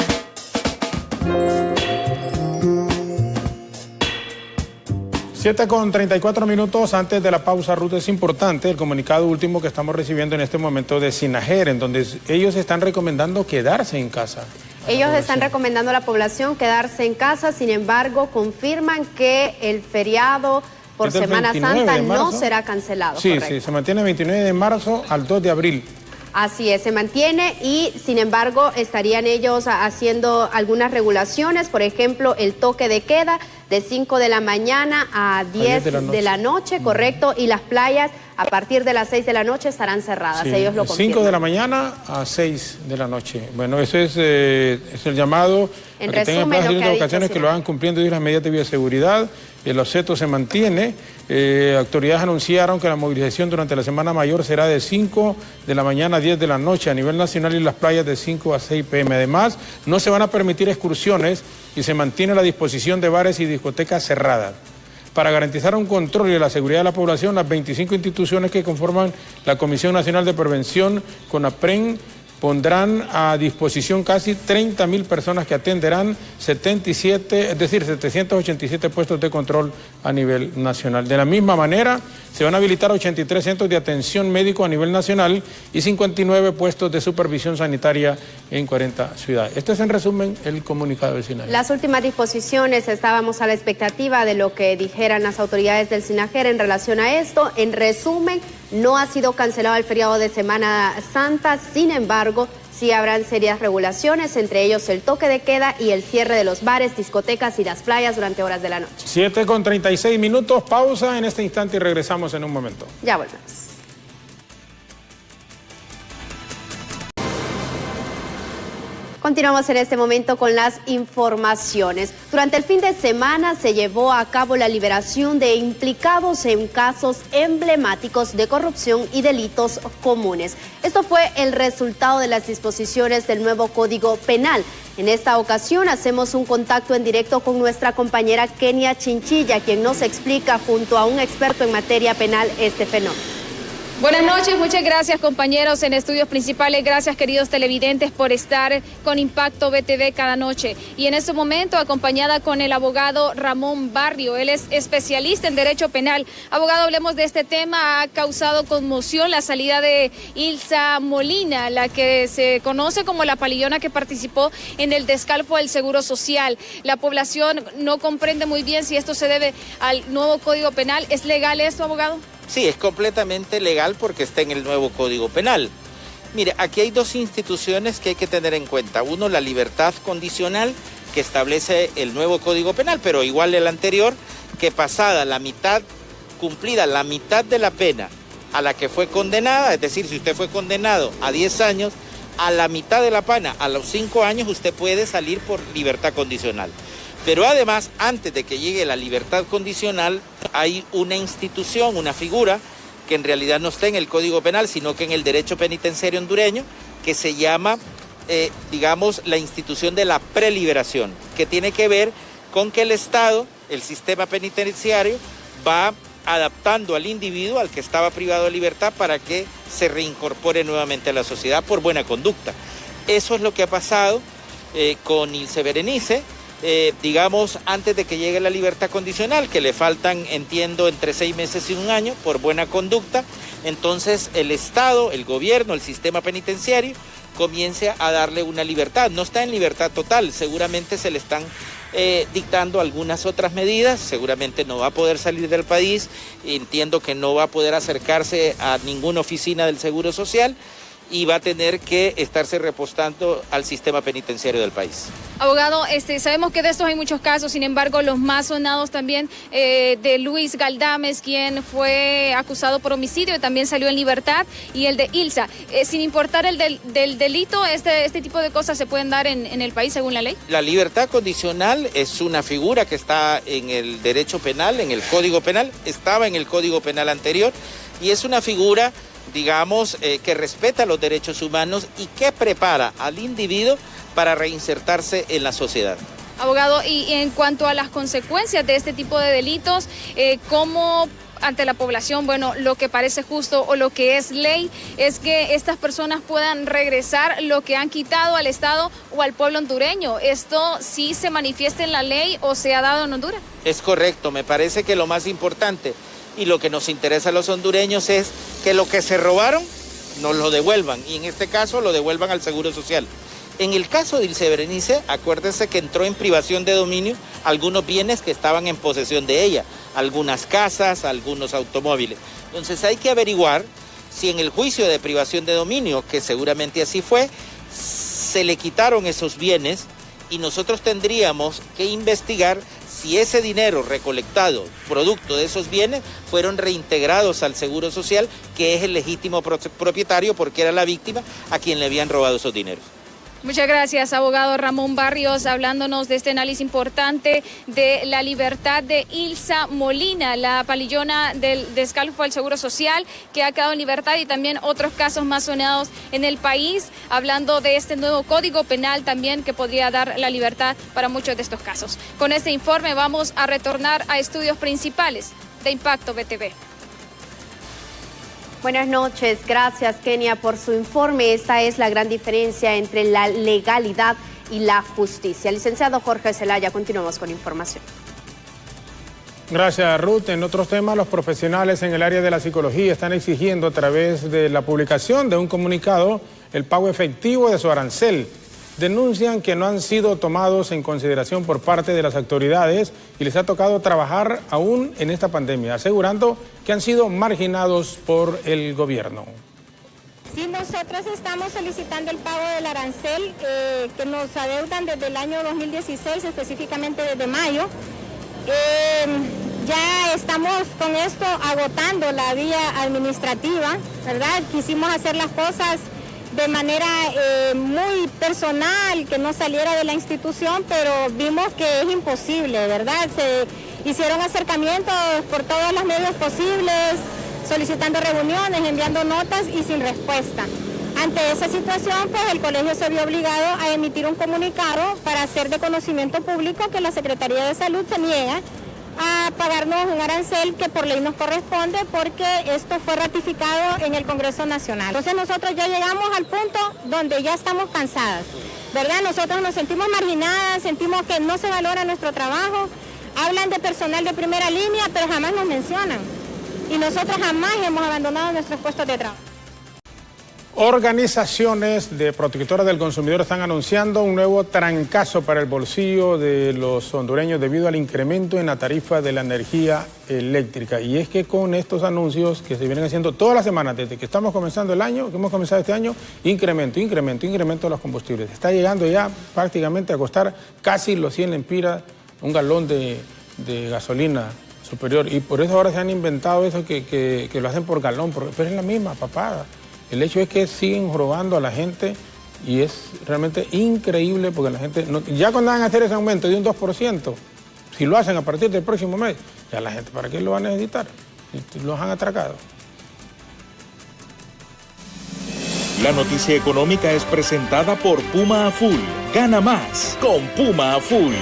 7:34 antes de la pausa, Ruth, es importante el comunicado último que estamos recibiendo en este momento de SINAJER, en donde ellos están recomendando quedarse en casa. Ellos están recomendando a la población quedarse en casa, sin embargo, confirman que el feriado por Semana Santa no será cancelado. Sí, correcto. sí, se mantiene el 29 de marzo al 2 de abril. Así es, se mantiene y sin embargo estarían ellos haciendo algunas regulaciones, por ejemplo, el toque de queda de 5 de la mañana a 10 de la noche, correcto, y las playas a partir de las 6 de la noche estarán cerradas, Sí, ellos lo confirman. 5 de la mañana a 6 de la noche. Bueno, ese es el llamado En a que tengan resumen, lo que ha dicho ocasiones que lo Sinaloa. hagan cumpliendo las medidas de bioseguridad. El obseto se mantiene. Autoridades anunciaron que la movilización durante la Semana Mayor será de 5 de la mañana a 10 de la noche a nivel nacional y las playas de 5 a 6 p.m. Además, no se van a permitir excursiones y se mantiene la disposición de bares y discotecas cerradas. Para garantizar un control y la seguridad de la población, las 25 instituciones que conforman la Comisión Nacional de Prevención, CONAPREN, pondrán a disposición casi 30.000 personas que atenderán 787 puestos de control a nivel nacional. De la misma manera, se van a habilitar 83 centros de atención médico a nivel nacional y 59 puestos de supervisión sanitaria en 40 ciudades. Este es en resumen el comunicado del SINAJER. Las últimas disposiciones, estábamos a la expectativa de lo que dijeran las autoridades del SINAJER en relación a esto. En resumen, no ha sido cancelado el feriado de Semana Santa, sin embargo, sí habrán serias regulaciones, entre ellos el toque de queda y el cierre de los bares, discotecas y las playas durante horas de la noche. 7:36, pausa en este instante y regresamos en un momento. Ya volvemos. Continuamos en este momento con las informaciones. Durante el fin de semana se llevó a cabo la liberación de implicados en casos emblemáticos de corrupción y delitos comunes. Esto fue el resultado de las disposiciones del nuevo Código Penal. En esta ocasión hacemos un contacto en directo con nuestra compañera Kenia Chinchilla, quien nos explica junto a un experto en materia penal este fenómeno. Buenas noches, muchas gracias compañeros en Estudios Principales, gracias queridos televidentes por estar con Impacto BTV cada noche. Y en este momento acompañada con el abogado Ramón Barrio, él es especialista en Derecho Penal. Abogado, hablemos de este tema, ha causado conmoción la salida de Ilsa Molina, la que se conoce como la palillona que participó en el descalfo del Seguro Social. La población no comprende muy bien si esto se debe al nuevo Código Penal. ¿Es legal esto, abogado? Sí, es completamente legal porque está en el nuevo Código Penal. Mire, aquí hay dos instituciones que hay que tener en cuenta. Uno, la libertad condicional que establece el nuevo Código Penal, pero igual el anterior, que pasada la mitad, cumplida la mitad de la pena a la que fue condenada, es decir, si usted fue condenado a 10 años, a la mitad de la pena, a los 5 años, usted puede salir por libertad condicional. Pero además, antes de que llegue la libertad condicional, hay una institución, una figura, que en realidad no está en el Código Penal, sino que en el derecho penitenciario hondureño, que se llama, digamos, la institución de la preliberación, que tiene que ver con que el Estado, el sistema penitenciario, va adaptando al individuo, al que estaba privado de libertad, para que se reincorpore nuevamente a la sociedad por buena conducta. Eso es lo que ha pasado con Ilse Berenice, digamos, antes de que llegue la libertad condicional, que le faltan, entiendo, entre 6 meses y 1 año por buena conducta. Entonces el Estado, el gobierno, el sistema penitenciario comience a darle una libertad. No está en libertad total, seguramente se le están dictando algunas otras medidas, seguramente no va a poder salir del país, entiendo que no va a poder acercarse a ninguna oficina del Seguro Social y va a tener que estarse repostando al sistema penitenciario del país. Abogado, sabemos que de estos hay muchos casos, sin embargo, los más sonados también de Luis Galdames, quien fue acusado por homicidio y también salió en libertad, y el de Ilsa. Sin importar el del delito, este tipo de cosas se pueden dar en el país según la ley. La libertad condicional es una figura que está en el derecho penal, en el Código Penal, estaba en el Código Penal anterior, y es una figura, digamos, que respeta los derechos humanos y que prepara al individuo para reinsertarse en la sociedad. Abogado, y en cuanto a las consecuencias de este tipo de delitos, ¿cómo ante la población, bueno, lo que parece justo o lo que es ley es que estas personas puedan regresar lo que han quitado al Estado o al pueblo hondureño? ¿Esto sí se manifiesta en la ley o se ha dado en Honduras? Es correcto, me parece que lo más importante y lo que nos interesa a los hondureños es que lo que se robaron nos lo devuelvan, y en este caso lo devuelvan al Seguro Social. En el caso de Ilse Berenice, acuérdense que entró en privación de dominio algunos bienes que estaban en posesión de ella, algunas casas, algunos automóviles. Entonces hay que averiguar si en el juicio de privación de dominio, que seguramente así fue, se le quitaron esos bienes, y nosotros tendríamos que investigar si ese dinero recolectado, producto de esos bienes, fueron reintegrados al Seguro Social, que es el legítimo propietario porque era la víctima a quien le habían robado esos dineros. Muchas gracias, abogado Ramón Barrios, hablándonos de este análisis importante de la libertad de Ilsa Molina, la palillona del descalfo al Seguro Social, que ha quedado en libertad, y también otros casos más sonados en el país, hablando de este nuevo Código Penal también que podría dar la libertad para muchos de estos casos. Con este informe vamos a retornar a Estudios Principales de Impacto BTV. Buenas noches, gracias Kenia por su informe. Esta es la gran diferencia entre la legalidad y la justicia. Licenciado Jorge Zelaya, continuamos con información. Gracias, Ruth. En otros temas, los profesionales en el área de la psicología están exigiendo a través de la publicación de un comunicado el pago efectivo de su arancel. Denuncian que no han sido tomados en consideración por parte de las autoridades y les ha tocado trabajar aún en esta pandemia, asegurando que han sido marginados por el gobierno. Sí, nosotros estamos solicitando el pago del arancel que nos adeudan desde el año 2016, específicamente desde mayo. Ya estamos con esto agotando la vía administrativa, ¿verdad? Quisimos hacer las cosas de manera muy personal, que no saliera de la institución, pero vimos que es imposible, ¿verdad? Se hicieron acercamientos por todos los medios posibles, solicitando reuniones, enviando notas y sin respuesta. Ante esa situación, pues el colegio se vio obligado a emitir un comunicado para hacer de conocimiento público que la Secretaría de Salud se niega a pagarnos un arancel que por ley nos corresponde porque esto fue ratificado en el Congreso Nacional. Entonces nosotros ya llegamos al punto donde ya estamos cansadas, ¿verdad? Nosotros nos sentimos marginadas, sentimos que no se valora nuestro trabajo, hablan de personal de primera línea, pero jamás nos mencionan. Y nosotros jamás hemos abandonado nuestros puestos de trabajo. Organizaciones de protectoras del consumidor están anunciando un nuevo trancazo para el bolsillo de los hondureños debido al incremento en la tarifa de la energía eléctrica. Y es que con estos anuncios que se vienen haciendo todas las semanas desde que estamos comenzando el año, que hemos comenzado este año, incremento de los combustibles. Está llegando ya prácticamente a costar casi los 100 lempiras un galón de gasolina superior. Y por eso ahora se han inventado eso que lo hacen por galón, pero es la misma papada. El hecho es que siguen robando a la gente y es realmente increíble porque la gente, ya cuando van a hacer ese aumento de un 2%, si lo hacen a partir del próximo mes, ya la gente, ¿para qué lo va a necesitar? Los han atracado. La noticia económica es presentada por Puma a Full. Gana más con Puma a Full.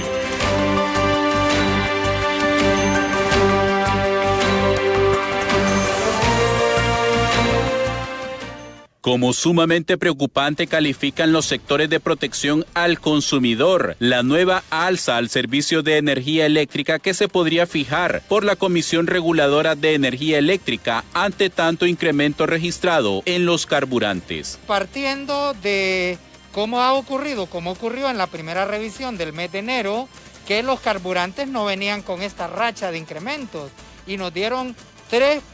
Como sumamente preocupante califican los sectores de protección al consumidor la nueva alza al servicio de energía eléctrica que se podría fijar por la Comisión Reguladora de Energía Eléctrica ante tanto incremento registrado en los carburantes. Partiendo de cómo ocurrió en la primera revisión del mes de enero, que los carburantes no venían con esta racha de incrementos y nos dieron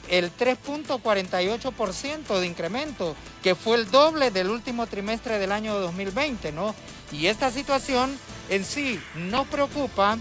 el 3.48% de incremento, que fue el doble del último trimestre del año 2020, ¿no? Y esta situación en sí nos preocupa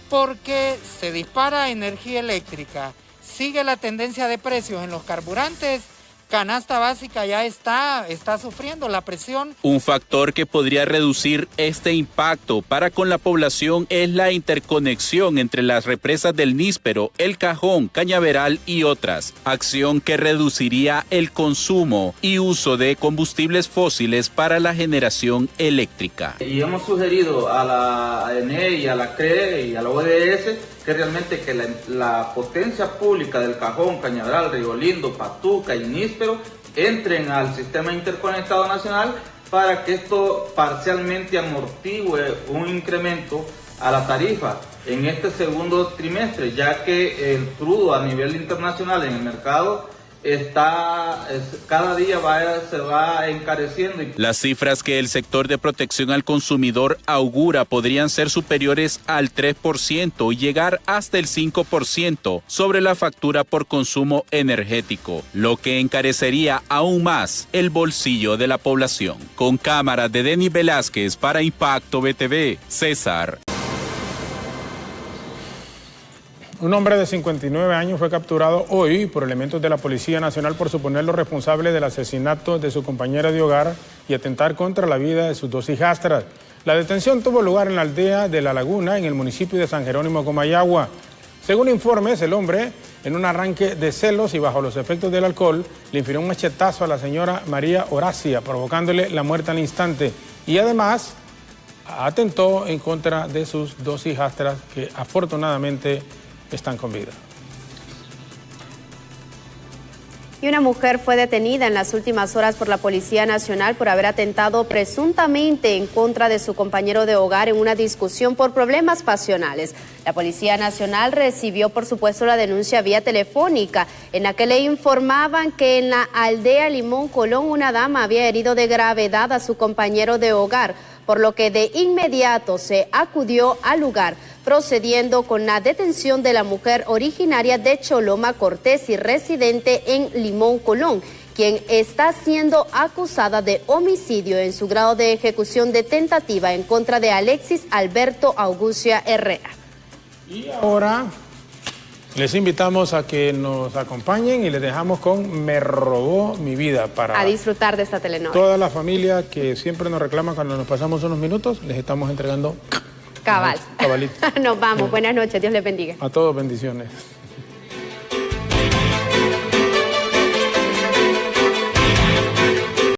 porque se dispara energía eléctrica, sigue la tendencia de precios en los carburantes, canasta básica ya está sufriendo la presión. Un factor que podría reducir este impacto para con la población es la interconexión entre las represas del Níspero, El Cajón, Cañaveral y otras, acción que reduciría el consumo y uso de combustibles fósiles para la generación eléctrica. Y hemos sugerido a la ANE y a la CRE y a la ODS que realmente que la potencia pública del Cajón, Cañaveral, Río Lindo, Patuca y Níspero entren al sistema interconectado nacional para que esto parcialmente amortigüe un incremento a la tarifa en este segundo trimestre, ya que el crudo a nivel internacional en el mercado cada día se va encareciendo. Las cifras que el sector de protección al consumidor augura podrían ser superiores al 3% y llegar hasta el 5% sobre la factura por consumo energético, lo que encarecería aún más el bolsillo de la población. Con cámaras de Denis Velázquez para Impacto BTV, César. Un hombre de 59 años fue capturado hoy por elementos de la Policía Nacional por suponerlo responsable del asesinato de su compañera de hogar y atentar contra la vida de sus dos hijastras. La detención tuvo lugar en la aldea de La Laguna, en el municipio de San Jerónimo, Comayagua. Según informes, el hombre, en un arranque de celos y bajo los efectos del alcohol, le infirió un machetazo a la señora María Horacia, provocándole la muerte al instante. Y además, atentó en contra de sus dos hijastras, que afortunadamente están con vida. Y una mujer fue detenida en las últimas horas por la Policía Nacional por haber atentado presuntamente en contra de su compañero de hogar en una discusión por problemas pasionales. La Policía Nacional recibió, por supuesto, la denuncia vía telefónica, en la que le informaban que en la aldea Limón Colón una dama había herido de gravedad a su compañero de hogar, por lo que de inmediato se acudió al lugar, procediendo con la detención de la mujer originaria de Choloma Cortés y residente en Limón Colón, quien está siendo acusada de homicidio en su grado de ejecución de tentativa en contra de Alexis Alberto Augucia Herrera. Y ahora les invitamos a que nos acompañen y les dejamos con Me robó mi vida para a disfrutar de esta telenovela. Toda la familia que siempre nos reclama cuando nos pasamos unos minutos, les estamos entregando cabal. Cabalito. Nos vamos, buenas noches, Dios les bendiga. A todos bendiciones.